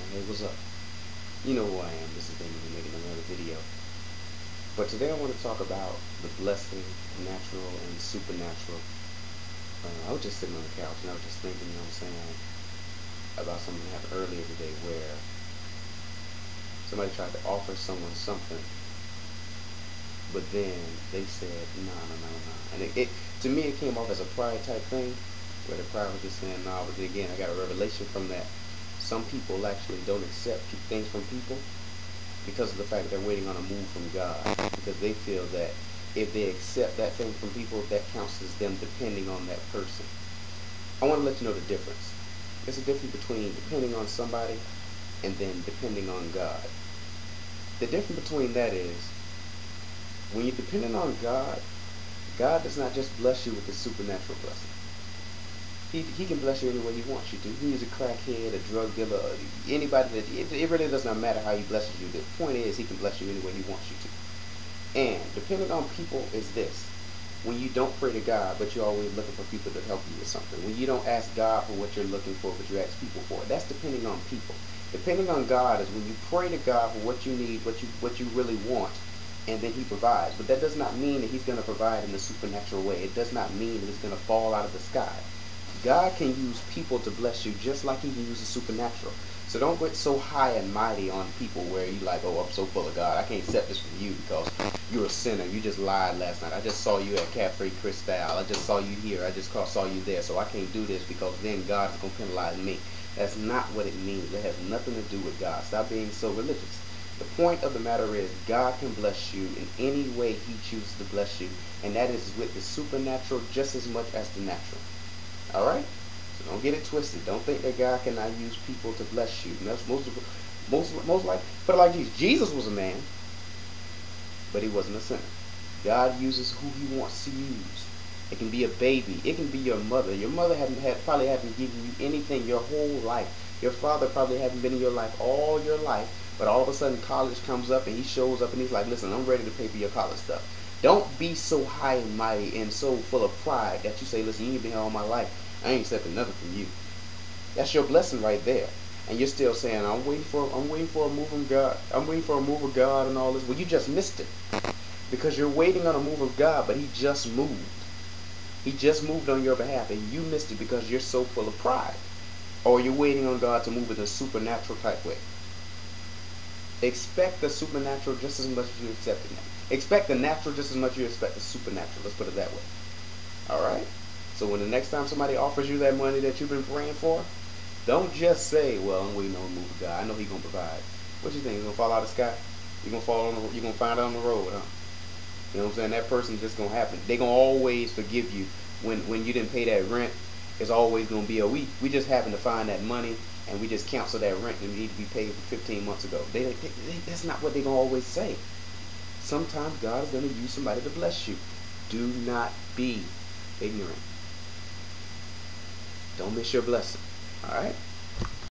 Hey, what's up? You know who I am. This is Damon making another video. But today I want to talk about the blessing, natural and supernatural. I was just sitting on the couch and I was just thinking, about something that happened earlier today where somebody tried to offer someone something, but then they said, nah. And it to me, it came off as a pride type thing, where the pride was just saying, nah, but then again, I got a revelation from that. Some people actually don't accept things from people because of the fact that they're waiting on a move from God, because they feel that if they accept that thing from people, that counts as them depending on that person. I want to let you know the difference. There's a difference between depending on somebody and then depending on God. The difference between that is when you're depending on God, God does not just bless you with the supernatural blessing. He can bless you any way he wants you to. He is a crackhead, a drug dealer, anybody that it really does not matter how he blesses you. The point is he can bless you any way he wants you to. And depending on people is this. When you don't pray to God, but you're always looking for people to help you with something. When you don't ask God for what you're looking for, but you ask people for it. That's depending on people. Depending on God is when you pray to God for what you need, what you really want, and then he provides. But that does not mean that he's going to provide in a supernatural way. It does not mean that it's going to fall out of the sky. God can use people to bless you just like he can use the supernatural. So don't get so high and mighty on people where you like, oh, I'm so full of God. I can't accept this from you because you're a sinner. You just lied last night. I just saw you at Cafe Cristal. I just saw you here. I just saw you there. So I can't do this because then God is going to penalize me. That's not what it means. It has nothing to do with God. Stop being so religious. The point of the matter is God can bless you in any way he chooses to bless you. And that is with the supernatural just as much as the natural. Alright? So don't get it twisted. Don't think that God cannot use people to bless you. That's most like, put it like Jesus. Jesus was a man, but he wasn't a sinner. God uses who he wants to use. It can be a baby. It can be your mother. Your mother probably haven't given you anything your whole life. Your father probably haven't been in your life all your life, but all of a sudden college comes up and he shows up and he's like, listen, I'm ready to pay for your college stuff. Don't be so high and mighty and so full of pride that you say, listen, you ain't been here all my life. I ain't accepting nothing from you. That's your blessing right there. And you're still saying, I'm waiting for a move from God. I'm waiting for a move of God and all this. Well, you just missed it. Because you're waiting on a move of God, but he just moved. He just moved on your behalf and you missed it because you're so full of pride. Or you're waiting on God to move in a supernatural type way. Expect the supernatural just as much as you accept it. Expect the natural just as much as you expect the supernatural. Let's put it that way. Alright? So when the next time somebody offers you that money that you've been praying for, don't just say, well, I'm waiting on the move of God. I know he's going to provide. What you think? He's going to fall out of the sky? You're going to find it on the road, huh? You know what I'm saying? That person just going to happen. They're going to always forgive you when you didn't pay that rent. It's always going to be we just happen to find that money and we just cancel that rent that needed to be paid for 15 months ago. That's not what they're going to always say. Sometimes God is going to use somebody to bless you. Do not be ignorant. Don't miss your blessing. All right?